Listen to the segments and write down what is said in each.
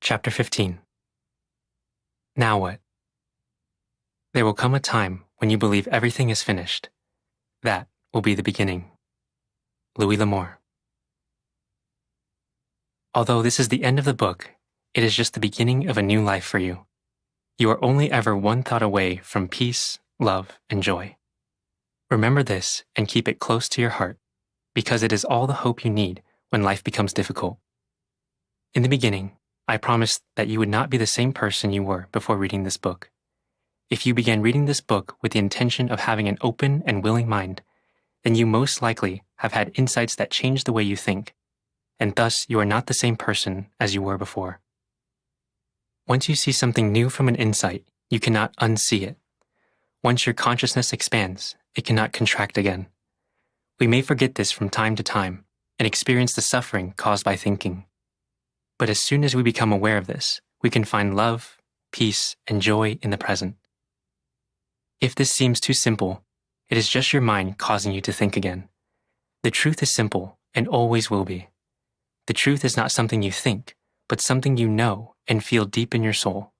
Chapter 15. Now what? There will come a time when you believe everything is finished. That will be the beginning. Louis L'Amour. Although this is the end of the book, it is just the beginning of a new life for you. You are only ever one thought away from peace, love, and joy. Remember this and keep it close to your heart, because it is all the hope you need when life becomes difficult. In the beginning, I promised that you would not be the same person you were before reading this book. If you began reading this book with the intention of having an open and willing mind, then you most likely have had insights that change the way you think, and thus you are not the same person as you were before. Once you see something new from an insight, you cannot unsee it. Once your consciousness expands, it cannot contract again. We may forget this from time to time and experience the suffering caused by thinking. But as soon as we become aware of this, we can find love, peace, and joy in the present. If this seems too simple, it is just your mind causing you to think again. The truth is simple and always will be. The truth is not something you think, but something you know and feel deep in your soul.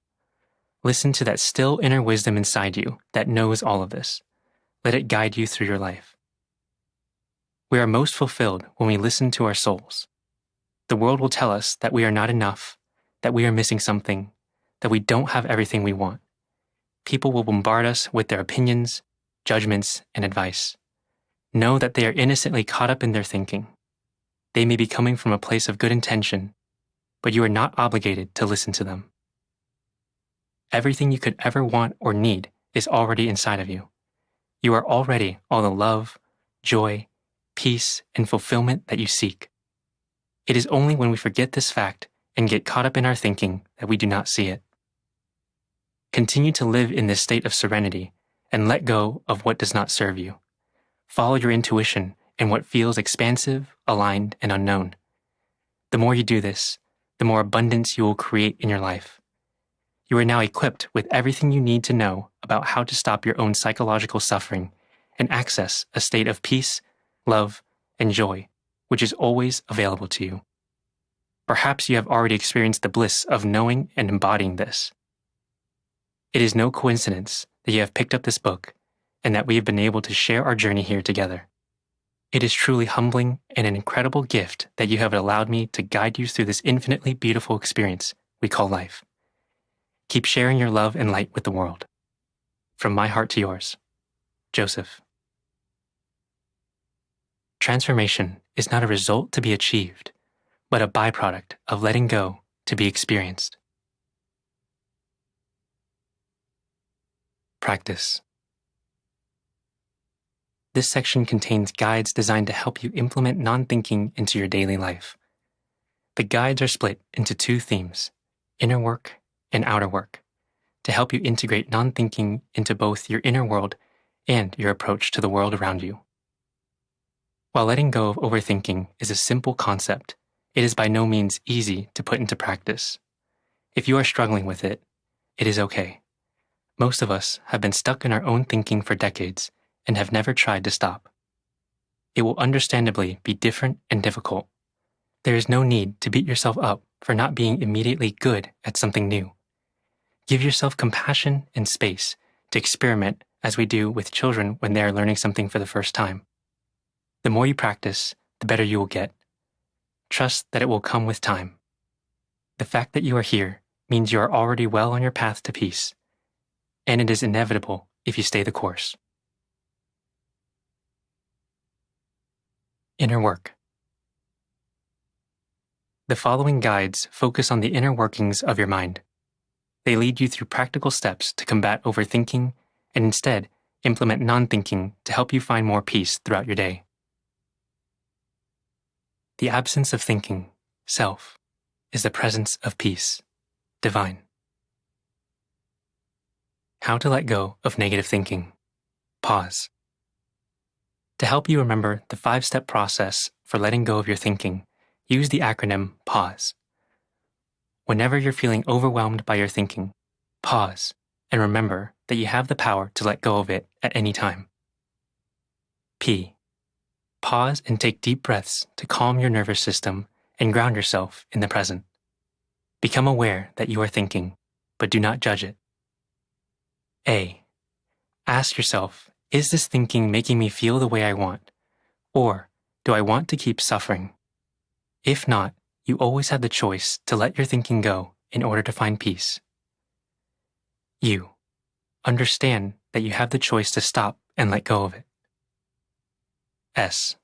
Listen to that still inner wisdom inside you that knows all of this. Let it guide you through your life. We are most fulfilled when we listen to our souls. The world will tell us that we are not enough, that we are missing something, that we don't have everything we want. People will bombard us with their opinions, judgments, and advice. Know that they are innocently caught up in their thinking. They may be coming from a place of good intention, but you are not obligated to listen to them. Everything you could ever want or need is already inside of you. You are already all the love, joy, peace, and fulfillment that you seek. It is only when we forget this fact and get caught up in our thinking that we do not see it. Continue to live in this state of serenity and let go of what does not serve you. Follow your intuition and what feels expansive, aligned, and unknown. The more you do this, the more abundance you will create in your life. You are now equipped with everything you need to know about how to stop your own psychological suffering and access a state of peace, love, and joy, which is always available to you. Perhaps you have already experienced the bliss of knowing and embodying this. It is no coincidence that you have picked up this book and that we have been able to share our journey here together. It is truly humbling and an incredible gift that you have allowed me to guide you through this infinitely beautiful experience we call life. Keep sharing your love and light with the world. From my heart to yours, Joseph. Transformation is not a result to be achieved, but a byproduct of letting go to be experienced. Practice. This section contains guides designed to help you implement non-thinking into your daily life. The guides are split into two themes, inner work and outer work, to help you integrate non-thinking into both your inner world and your approach to the world around you. While letting go of overthinking is a simple concept, it is by no means easy to put into practice. If you are struggling with it, it is okay. Most of us have been stuck in our own thinking for decades and have never tried to stop. It will understandably be different and difficult. There is no need to beat yourself up for not being immediately good at something new. Give yourself compassion and space to experiment as we do with children when they are learning something for the first time. The more you practice, the better you will get. Trust that it will come with time. The fact that you are here means you are already well on your path to peace, and it is inevitable if you stay the course. Inner work. The following guides focus on the inner workings of your mind. They lead you through practical steps to combat overthinking and instead implement non-thinking to help you find more peace throughout your day. The absence of thinking, self, is the presence of peace, divine. How to let go of negative thinking. Pause. To help you remember the 5-step process for letting go of your thinking, use the acronym PAUSE. Whenever you're feeling overwhelmed by your thinking, pause and remember that you have the power to let go of it at any time. P. Pause and take deep breaths to calm your nervous system and ground yourself in the present. Become aware that you are thinking, but do not judge it. A. Ask yourself, is this thinking making me feel the way I want? Or do I want to keep suffering? If not, you always have the choice to let your thinking go in order to find peace. U. Understand that you have the choice to stop and let go of it. S.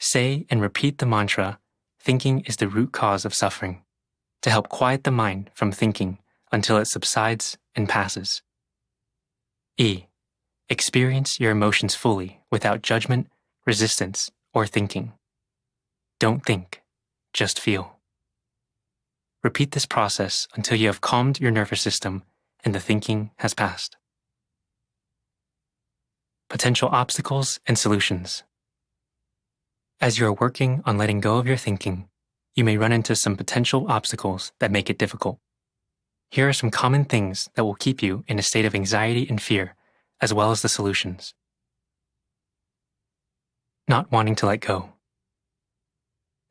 Say and repeat the mantra, thinking is the root cause of suffering, to help quiet the mind from thinking until it subsides and passes. E. Experience your emotions fully without judgment, resistance, or thinking. Don't think, just feel. Repeat this process until you have calmed your nervous system and the thinking has passed. Potential obstacles and solutions. As you are working on letting go of your thinking, you may run into some potential obstacles that make it difficult. Here are some common things that will keep you in a state of anxiety and fear, as well as the solutions. Not wanting to let go.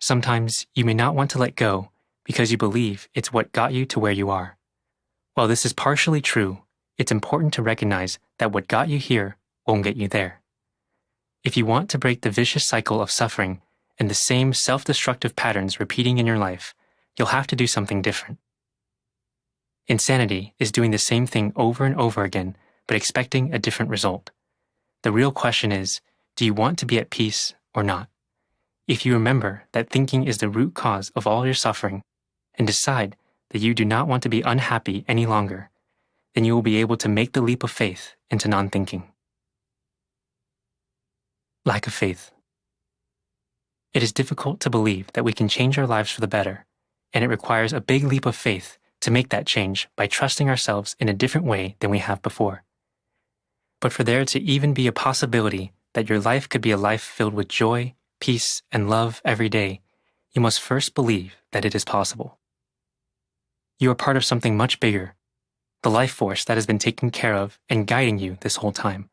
Sometimes you may not want to let go because you believe it's what got you to where you are. While this is partially true, it's important to recognize that what got you here won't get you there. If you want to break the vicious cycle of suffering and the same self-destructive patterns repeating in your life, you'll have to do something different. Insanity is doing the same thing over and over again, but expecting a different result. The real question is, do you want to be at peace or not? If you remember that thinking is the root cause of all your suffering and decide that you do not want to be unhappy any longer, then you will be able to make the leap of faith into non-thinking. Lack of faith. It is difficult to believe that we can change our lives for the better, and it requires a big leap of faith to make that change by trusting ourselves in a different way than we have before. But for there to even be a possibility that your life could be a life filled with joy, peace, and love every day, you must first believe that it is possible. You are part of something much bigger, the life force that has been taking care of and guiding you this whole time.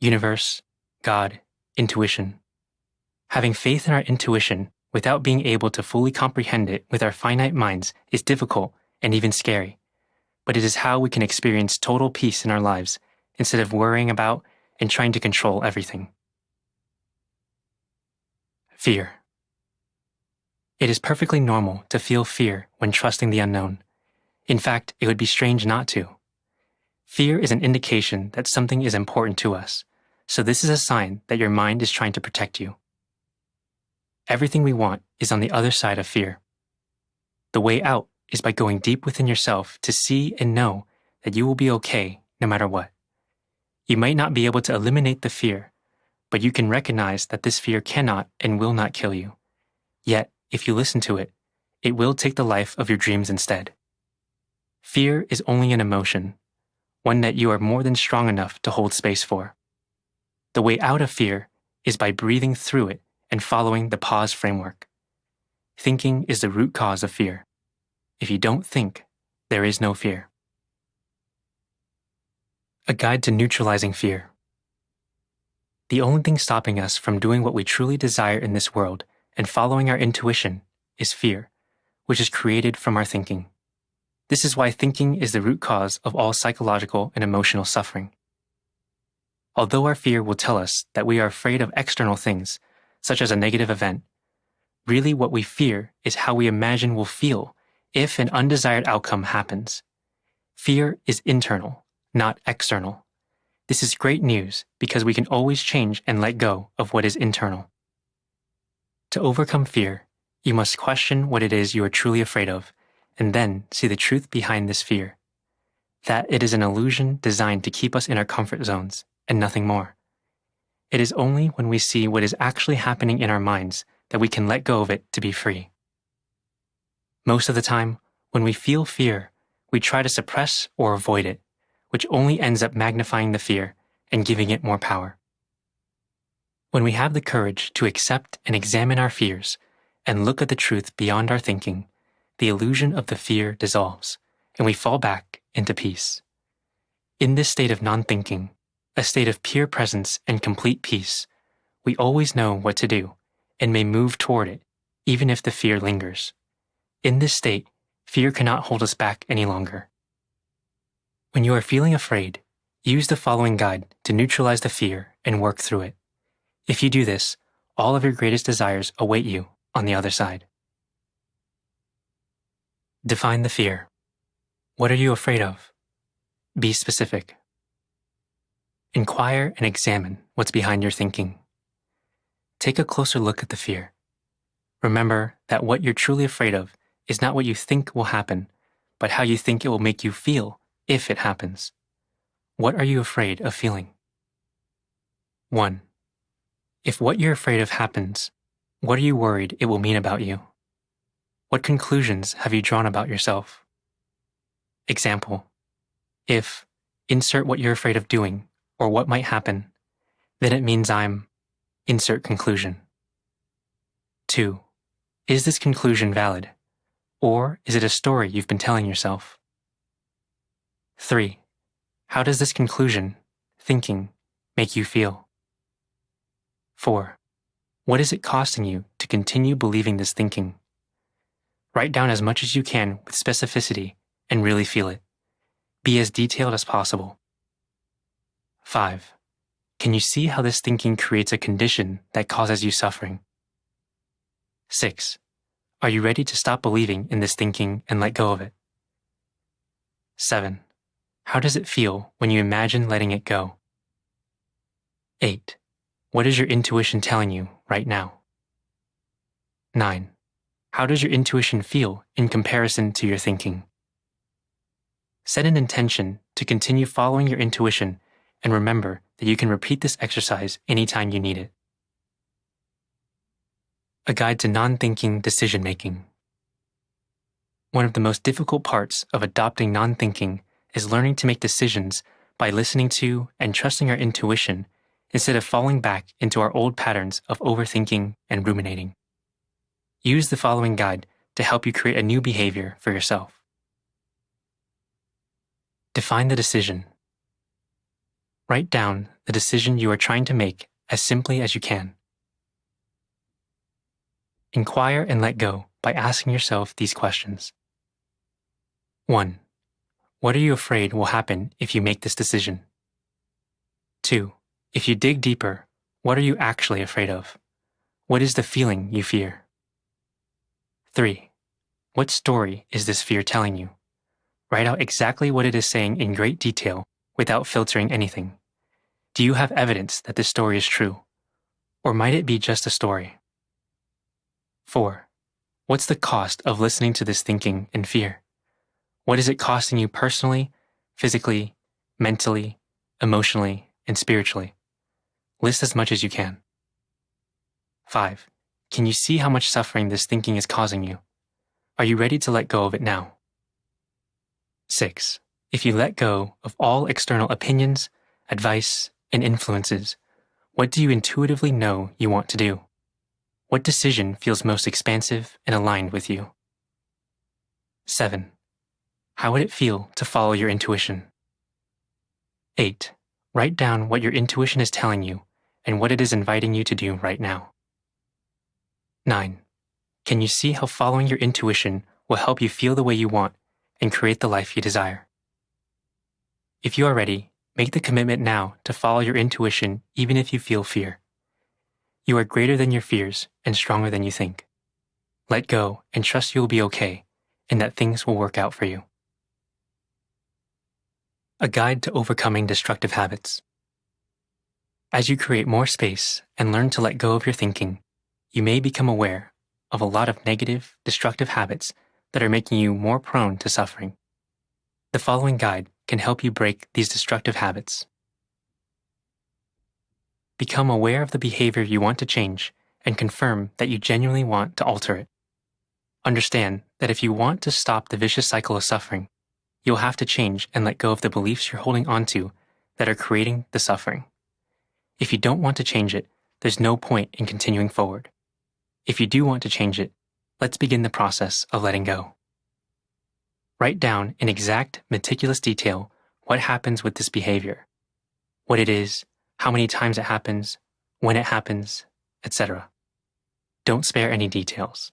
Universe, God, intuition. Having faith in our intuition without being able to fully comprehend it with our finite minds is difficult and even scary, but it is how we can experience total peace in our lives instead of worrying about and trying to control everything. Fear. It is perfectly normal to feel fear when trusting the unknown. In fact, it would be strange not to. Fear is an indication that something is important to us, so this is a sign that your mind is trying to protect you. Everything we want is on the other side of fear. The way out is by going deep within yourself to see and know that you will be okay no matter what. You might not be able to eliminate the fear, but you can recognize that this fear cannot and will not kill you. Yet, if you listen to it, it will take the life of your dreams instead. Fear is only an emotion, one that you are more than strong enough to hold space for. The way out of fear is by breathing through it and following the pause framework. Thinking is the root cause of fear. If you don't think, there is no fear. A guide to neutralizing fear. The only thing stopping us from doing what we truly desire in this world and following our intuition is fear, which is created from our thinking. This is why thinking is the root cause of all psychological and emotional suffering. Although our fear will tell us that we are afraid of external things, such as a negative event, really what we fear is how we imagine we'll feel if an undesired outcome happens. Fear is internal, not external. This is great news because we can always change and let go of what is internal. To overcome fear, you must question what it is you are truly afraid of, and then see the truth behind this fear. That it is an illusion designed to keep us in our comfort zones, and nothing more. It is only when we see what is actually happening in our minds that we can let go of it to be free. Most of the time, when we feel fear, we try to suppress or avoid it, which only ends up magnifying the fear and giving it more power. When we have the courage to accept and examine our fears and look at the truth beyond our thinking, the illusion of the fear dissolves, and we fall back into peace. In this state of non-thinking, a state of pure presence and complete peace, we always know what to do and may move toward it, even if the fear lingers. In this state, fear cannot hold us back any longer. When you are feeling afraid, use the following guide to neutralize the fear and work through it. If you do this, all of your greatest desires await you on the other side. Define the fear. What are you afraid of? Be specific. Inquire and examine what's behind your thinking. Take a closer look at the fear. Remember that what you're truly afraid of is not what you think will happen, but how you think it will make you feel if it happens. What are you afraid of feeling? 1. If what you're afraid of happens, what are you worried it will mean about you? What conclusions have you drawn about yourself? Example: if insert what you're afraid of doing or what might happen, then it means I'm insert conclusion. 2. Is this conclusion valid? Or is it a story you've been telling yourself? 3. How does this conclusion, thinking, make you feel? 4. What is it costing you to continue believing this thinking? Write down as much as you can with specificity and really feel it. Be as detailed as possible. 5. Can you see how this thinking creates a condition that causes you suffering? 6. Are you ready to stop believing in this thinking and let go of it? 7. How does it feel when you imagine letting it go? 8. What is your intuition telling you right now? 9. How does your intuition feel in comparison to your thinking? Set an intention to continue following your intuition and remember that you can repeat this exercise anytime you need it. A guide to non-thinking decision-making. One of the most difficult parts of adopting non-thinking is learning to make decisions by listening to and trusting our intuition instead of falling back into our old patterns of overthinking and ruminating. Use the following guide to help you create a new behavior for yourself. Define the decision. Write down the decision you are trying to make as simply as you can. Inquire and let go by asking yourself these questions. 1. What are you afraid will happen if you make this decision? 2. If you dig deeper, what are you actually afraid of? What is the feeling you fear? 3. What story is this fear telling you? Write out exactly what it is saying in great detail without filtering anything. Do you have evidence that this story is true? Or might it be just a story? 4. What's the cost of listening to this thinking and fear? What is it costing you personally, physically, mentally, emotionally, and spiritually? List as much as you can. 5. Can you see how much suffering this thinking is causing you? Are you ready to let go of it now? 6. If you let go of all external opinions, advice, and influences, what do you intuitively know you want to do? What decision feels most expansive and aligned with you? 7. How would it feel to follow your intuition? 8. Write down what your intuition is telling you and what it is inviting you to do right now. 9. Can you see how following your intuition will help you feel the way you want and create the life you desire? If you are ready, make the commitment now to follow your intuition even if you feel fear. You are greater than your fears and stronger than you think. Let go and trust you will be okay and that things will work out for you. A guide to overcoming destructive habits. As you create more space and learn to let go of your thinking, you may become aware of a lot of negative, destructive habits that are making you more prone to suffering. The following guide can help you break these destructive habits. Become aware of the behavior you want to change and confirm that you genuinely want to alter it. Understand that if you want to stop the vicious cycle of suffering, you'll have to change and let go of the beliefs you're holding onto that are creating the suffering. If you don't want to change it, there's no point in continuing forward. If you do want to change it, let's begin the process of letting go. Write down in exact, meticulous detail what happens with this behavior, what it is, how many times it happens, when it happens, etc. Don't spare any details.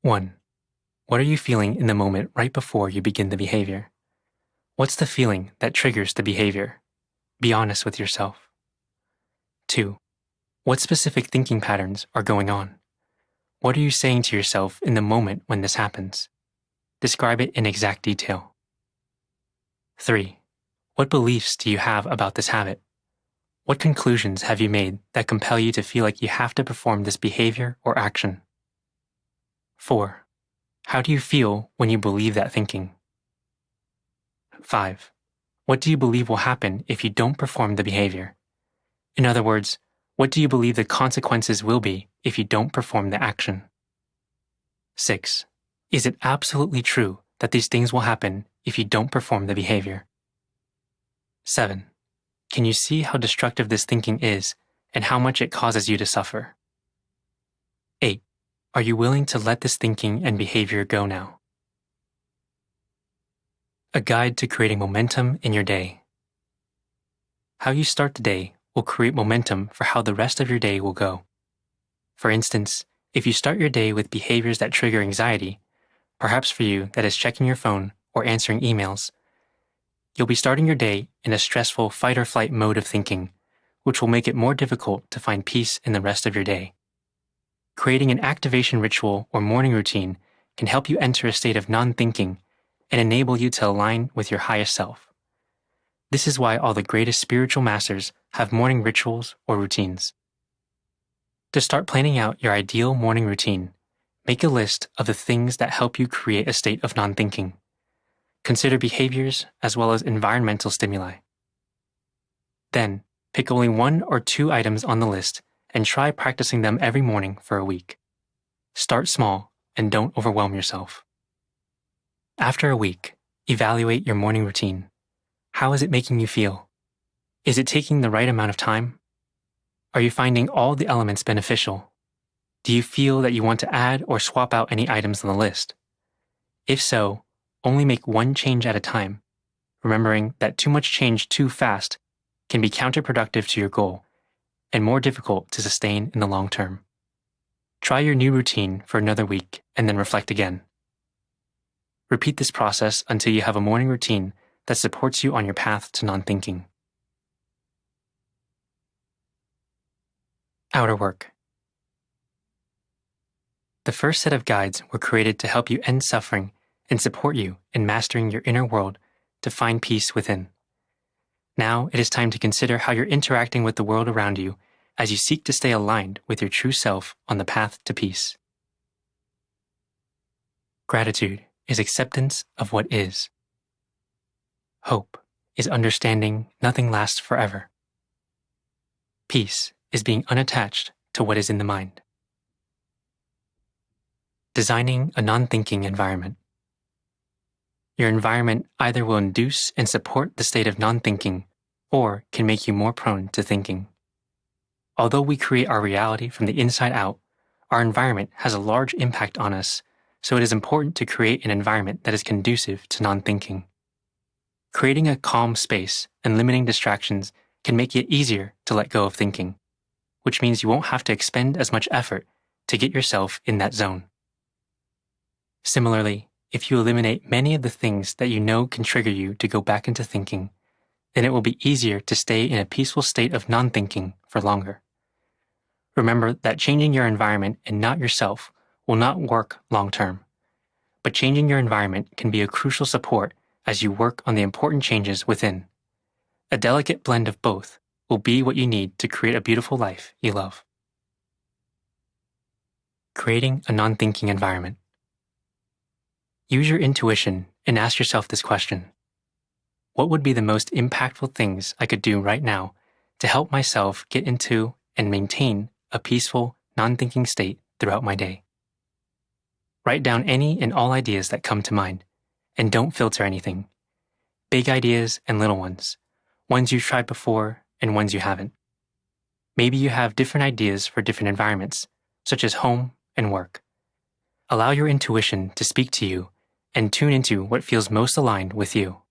1. What are you feeling in the moment right before you begin the behavior? What's the feeling that triggers the behavior? Be honest with yourself. 2. What specific thinking patterns are going on? What are you saying to yourself in the moment when this happens? Describe it in exact detail. 3. What beliefs do you have about this habit? What conclusions have you made that compel you to feel like you have to perform this behavior or action? 4. How do you feel when you believe that thinking? 5. What do you believe will happen if you don't perform the behavior? In other words, what do you believe the consequences will be if you don't perform the action? 6. Is it absolutely true that these things will happen if you don't perform the behavior? 7. Can you see how destructive this thinking is and how much it causes you to suffer? 8. Are you willing to let this thinking and behavior go now? A guide to creating momentum in your day. How you start the day will create momentum for how the rest of your day will go. For instance, if you start your day with behaviors that trigger anxiety, perhaps for you that is checking your phone or answering emails, you'll be starting your day in a stressful fight-or-flight mode of thinking, which will make it more difficult to find peace in the rest of your day. Creating an activation ritual or morning routine can help you enter a state of non-thinking and enable you to align with your highest self. This is why all the greatest spiritual masters have morning rituals or routines. To start planning out your ideal morning routine, make a list of the things that help you create a state of non-thinking. Consider behaviors as well as environmental stimuli. Then, pick only 1 or 2 items on the list and try practicing them every morning for a week. Start small and don't overwhelm yourself. After a week, evaluate your morning routine. How is it making you feel? Is it taking the right amount of time? Are you finding all the elements beneficial? Do you feel that you want to add or swap out any items on the list? If so, only make 1 change at a time, remembering that too much change too fast can be counterproductive to your goal and more difficult to sustain in the long term. Try your new routine for another week and then reflect again. Repeat this process until you have a morning routine that supports you on your path to non-thinking. Outer work. The first set of guides were created to help you end suffering and support you in mastering your inner world to find peace within. Now it is time to consider how you're interacting with the world around you as you seek to stay aligned with your true self on the path to peace. Gratitude is acceptance of what is. Hope is understanding nothing lasts forever. Peace is being unattached to what is in the mind. Designing a non-thinking environment. Your environment either will induce and support the state of non-thinking or can make you more prone to thinking. Although we create our reality from the inside out, our environment has a large impact on us, so it is important to create an environment that is conducive to non-thinking. Creating a calm space and limiting distractions can make it easier to let go of thinking, which means you won't have to expend as much effort to get yourself in that zone. Similarly, if you eliminate many of the things that you know can trigger you to go back into thinking, then it will be easier to stay in a peaceful state of non-thinking for longer. Remember that changing your environment and not yourself will not work long-term, but changing your environment can be a crucial support as you work on the important changes within. A delicate blend of both will be what you need to create a beautiful life you love. Creating a non-thinking environment. Use your intuition and ask yourself this question. What would be the most impactful things I could do right now to help myself get into and maintain a peaceful, non-thinking state throughout my day? Write down any and all ideas that come to mind, and don't filter anything. Big ideas and little ones you've tried before and ones you haven't. Maybe you have different ideas for different environments, such as home and work. Allow your intuition to speak to you and tune into what feels most aligned with you.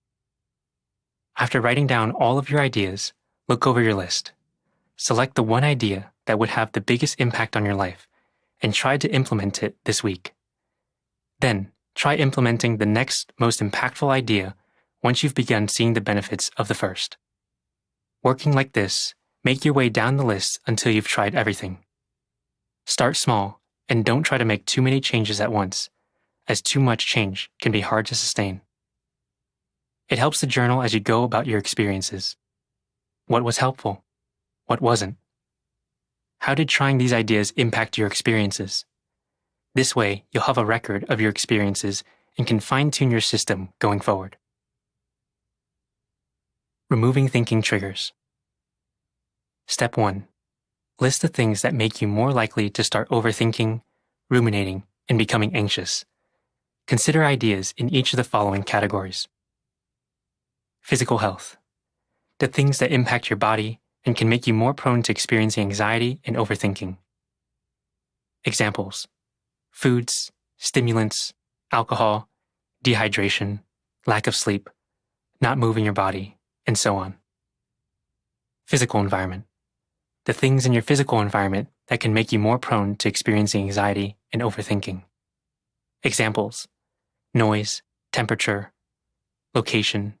After writing down all of your ideas, look over your list. Select the one idea that would have the biggest impact on your life and try to implement it this week. Then, try implementing the next most impactful idea once you've begun seeing the benefits of the first. Working like this, make your way down the list until you've tried everything. Start small and don't try to make too many changes at once, as too much change can be hard to sustain. It helps to journal as you go about your experiences. What was helpful? What wasn't? How did trying these ideas impact your experiences? This way, you'll have a record of your experiences and can fine-tune your system going forward. Removing thinking triggers. Step 1. List the things that make you more likely to start overthinking, ruminating, and becoming anxious. Consider ideas in each of the following categories. Physical health. The things that impact your body and can make you more prone to experiencing anxiety and overthinking. Examples: foods, stimulants, alcohol, dehydration, lack of sleep, not moving your body, and so on. Physical environment. The things in your physical environment that can make you more prone to experiencing anxiety and overthinking. Examples: noise, temperature, location,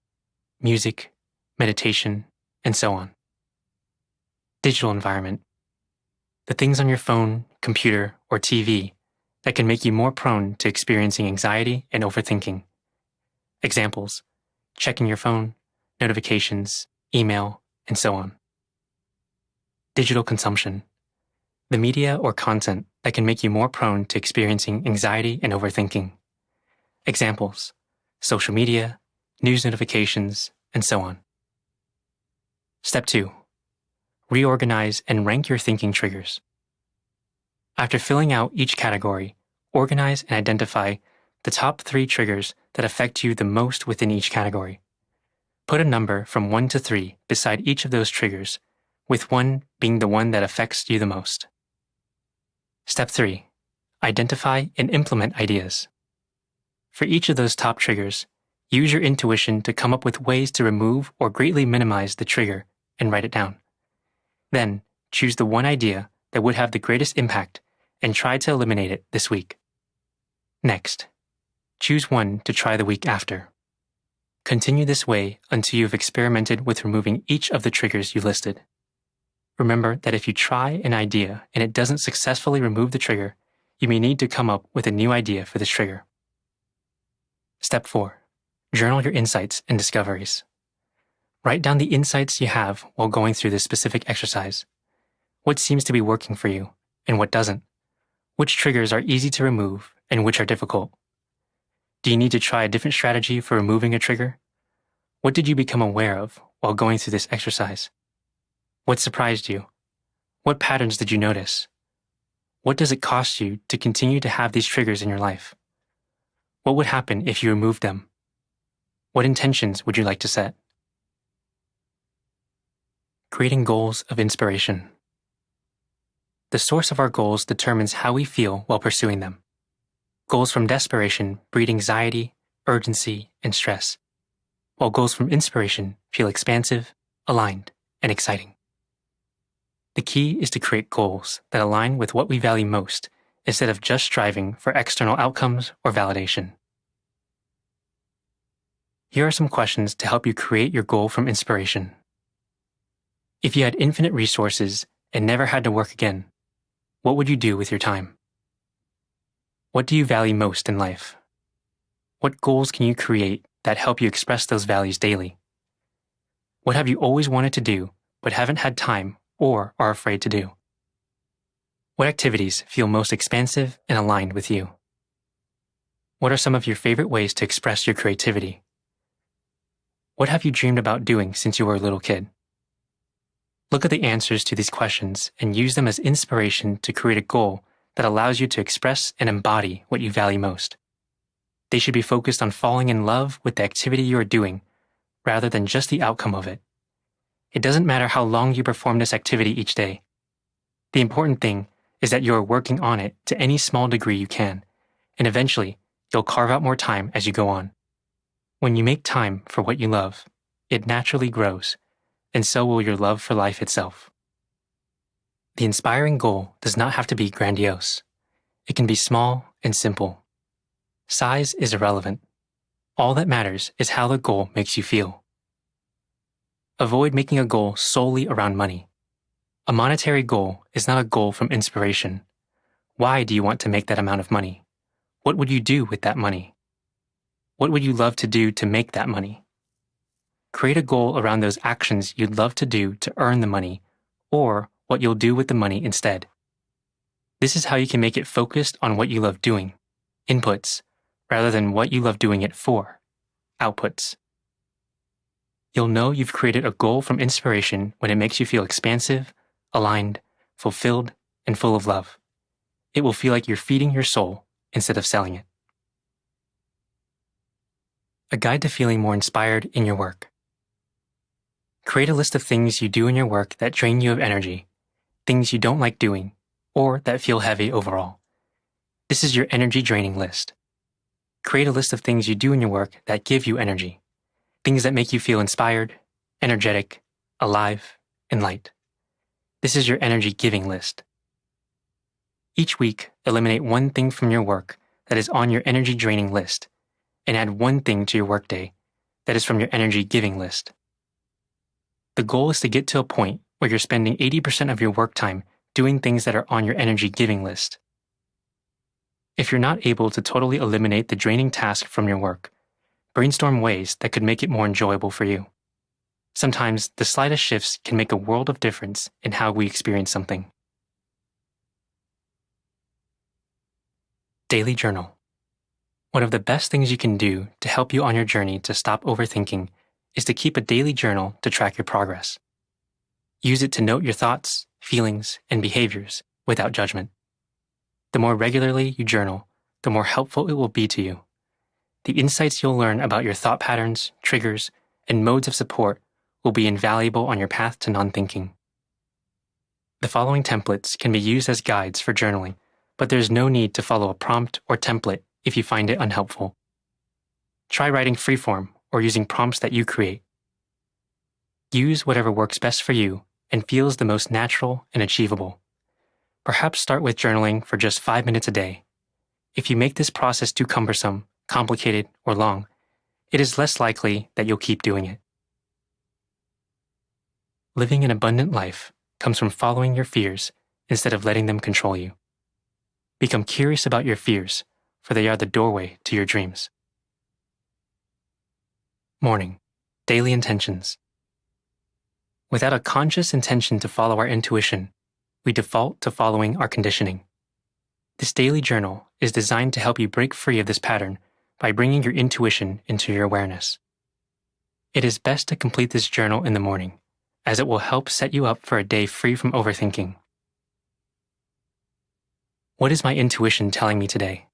music, meditation, and so on. Digital environment. The things on your phone, computer, or TV that can make you more prone to experiencing anxiety and overthinking. Examples: checking your phone, notifications, email, and so on. Digital consumption. The media or content that can make you more prone to experiencing anxiety and overthinking. Examples: social media, news notifications, and so on. Step 2. Reorganize and rank your thinking triggers. After filling out each category, organize and identify the top 3 triggers that affect you the most within each category. Put a number from 1 to 3 beside each of those triggers, with 1 being the one that affects you the most. Step 3. Identify and implement ideas. For each of those top triggers, use your intuition to come up with ways to remove or greatly minimize the trigger and write it down. Then, choose the one idea that would have the greatest impact and try to eliminate it this week. Next, choose one to try the week after. Continue this way until you've experimented with removing each of the triggers you listed. Remember that if you try an idea and it doesn't successfully remove the trigger, you may need to come up with a new idea for this trigger. Step 4. Journal your insights and discoveries. Write down the insights you have while going through this specific exercise. What seems to be working for you, and what doesn't? Which triggers are easy to remove, and which are difficult? Do you need to try a different strategy for removing a trigger? What did you become aware of while going through this exercise? What surprised you? What patterns did you notice? What does it cost you to continue to have these triggers in your life? What would happen if you removed them? What intentions would you like to set? Creating goals of inspiration. The source of our goals determines how we feel while pursuing them. Goals from desperation breed anxiety, urgency, and stress, while goals from inspiration feel expansive, aligned, and exciting. The key is to create goals that align with what we value most instead of just striving for external outcomes or validation. Here are some questions to help you create your goal from inspiration. If you had infinite resources and never had to work again, what would you do with your time? What do you value most in life? What goals can you create that help you express those values daily? What have you always wanted to do but haven't had time or are afraid to do? What activities feel most expansive and aligned with you? What are some of your favorite ways to express your creativity? What have you dreamed about doing since you were a little kid? Look at the answers to these questions and use them as inspiration to create a goal that allows you to express and embody what you value most. They should be focused on falling in love with the activity you are doing, rather than just the outcome of it. It doesn't matter how long you perform this activity each day. The important thing is that you are working on it to any small degree you can, and eventually, you'll carve out more time as you go on. When you make time for what you love, it naturally grows, and so will your love for life itself. The inspiring goal does not have to be grandiose. It can be small and simple. Size is irrelevant. All that matters is how the goal makes you feel. Avoid making a goal solely around money. A monetary goal is not a goal from inspiration. Why do you want to make that amount of money? What would you do with that money? What would you love to do to make that money? Create a goal around those actions you'd love to do to earn the money, or what you'll do with the money instead. This is how you can make it focused on what you love doing, inputs, rather than what you love doing it for, outputs. You'll know you've created a goal from inspiration when it makes you feel expansive, aligned, fulfilled, and full of love. It will feel like you're feeding your soul instead of selling it. A guide to feeling more inspired in your work. Create a list of things you do in your work that drain you of energy, things you don't like doing, or that feel heavy overall. This is your energy draining list. Create a list of things you do in your work that give you energy, things that make you feel inspired, energetic, alive, and light. This is your energy giving list. Each week, eliminate one thing from your work that is on your energy draining list, and add one thing to your workday that is from your energy giving list. The goal is to get to a point where you're spending 80% of your work time doing things that are on your energy giving list. If you're not able to totally eliminate the draining task from your work, brainstorm ways that could make it more enjoyable for you. Sometimes the slightest shifts can make a world of difference in how we experience something. Daily journal. One of the best things you can do to help you on your journey to stop overthinking is to keep a daily journal to track your progress. Use it to note your thoughts, feelings, and behaviors without judgment. The more regularly you journal, the more helpful it will be to you. The insights you'll learn about your thought patterns, triggers, and modes of support will be invaluable on your path to non-thinking. The following templates can be used as guides for journaling, but there's no need to follow a prompt or template if you find it unhelpful. Try writing freeform or using prompts that you create. Use whatever works best for you and feels the most natural and achievable. Perhaps start with journaling for just 5 minutes a day. If you make this process too cumbersome, complicated, or long, it is less likely that you'll keep doing it. Living an abundant life comes from following your fears instead of letting them control you. Become curious about your fears, for they are the doorway to your dreams. Morning. Daily intentions. Without a conscious intention to follow our intuition, we default to following our conditioning. This daily journal is designed to help you break free of this pattern by bringing your intuition into your awareness. It is best to complete this journal in the morning, as it will help set you up for a day free from overthinking. What is my intuition telling me today?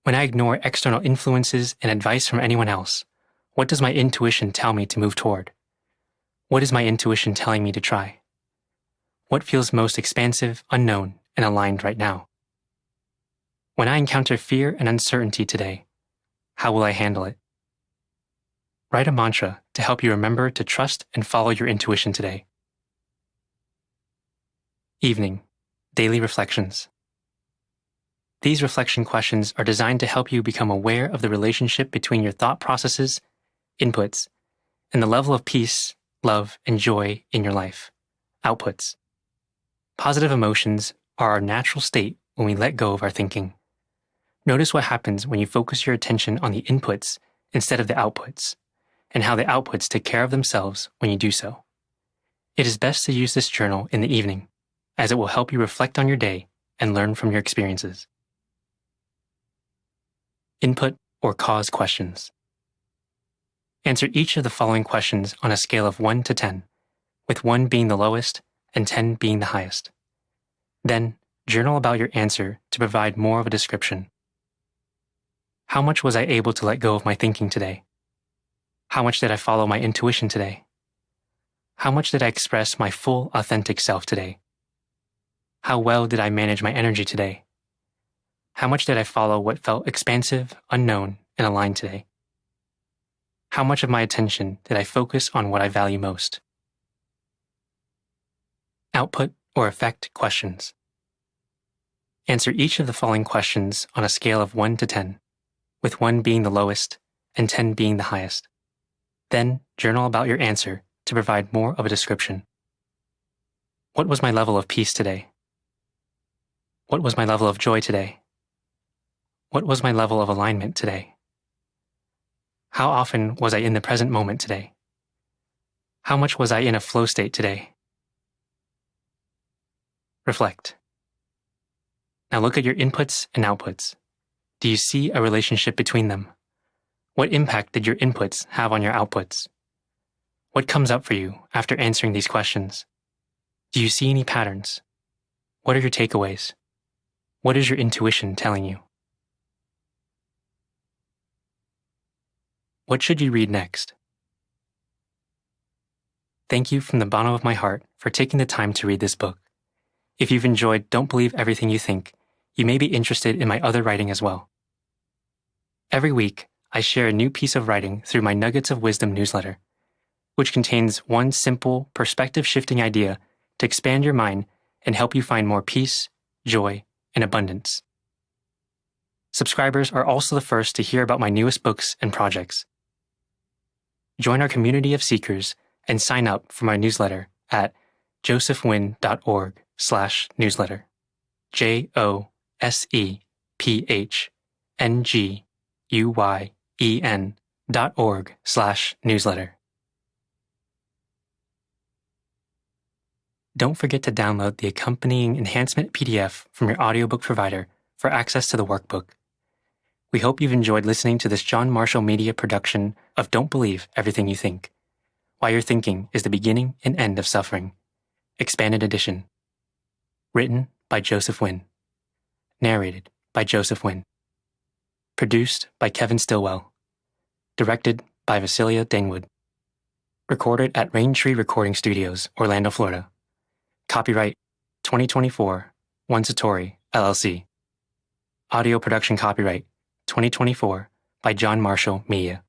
When I ignore external influences and advice from anyone else, what does my intuition tell me to move toward? What is my intuition telling me to try? What feels most expansive, unknown, and aligned right now? When I encounter fear and uncertainty today, how will I handle it? Write a mantra to help you remember to trust and follow your intuition today. Evening. Daily reflections. These reflection questions are designed to help you become aware of the relationship between your thought processes, inputs, and the level of peace, love, and joy in your life, outputs. Positive emotions are our natural state when we let go of our thinking. Notice what happens when you focus your attention on the inputs instead of the outputs, and how the outputs take care of themselves when you do so. It is best to use this journal in the evening, as it will help you reflect on your day and learn from your experiences. Input or cause questions. Answer each of the following questions on a scale of 1 to 10, with 1 being the lowest and 10 being the highest. Then, journal about your answer to provide more of a description. How much was I able to let go of my thinking today? How much did I follow my intuition today? How much did I express my full, authentic self today? How well did I manage my energy today? How much did I follow what felt expansive, unknown, and aligned today? How much of my attention did I focus on what I value most? Output or effect questions. Answer each of the following questions on a scale of 1 to 10, with 1 being the lowest and 10 being the highest. Then journal about your answer to provide more of a description. What was my level of peace today? What was my level of joy today? What was my level of alignment today? How often was I in the present moment today? How much was I in a flow state today? Reflect. Now look at your inputs and outputs. Do you see a relationship between them? What impact did your inputs have on your outputs? What comes up for you after answering these questions? Do you see any patterns? What are your takeaways? What is your intuition telling you? What should you read next? Thank you from the bottom of my heart for taking the time to read this book. If you've enjoyed Don't Believe Everything You Think, you may be interested in my other writing as well. Every week, I share a new piece of writing through my Nuggets of Wisdom newsletter, which contains one simple, perspective-shifting idea to expand your mind and help you find more peace, joy, and abundance. Subscribers are also the first to hear about my newest books and projects. Join our community of seekers and sign up for my newsletter at josephnguen.org/newsletter. JOSEPHNGUYEN.org/newsletter. Don't forget to download the accompanying enhancement PDF from your audiobook provider for access to the workbook. We hope you've enjoyed listening to this John Marshall Media production of Don't Believe Everything You Think. Why Your Thinking is the Beginning and End of Suffering. Expanded Edition. Written by Joseph Nguyen. Narrated by Joseph Nguyen. Produced by Kevin Stillwell. Directed by Vasilia Dangwood. Recorded at Raintree Recording Studios, Orlando, Florida. Copyright 2024, One Satori, LLC. Audio production copyright 2024 by John Marshall Media.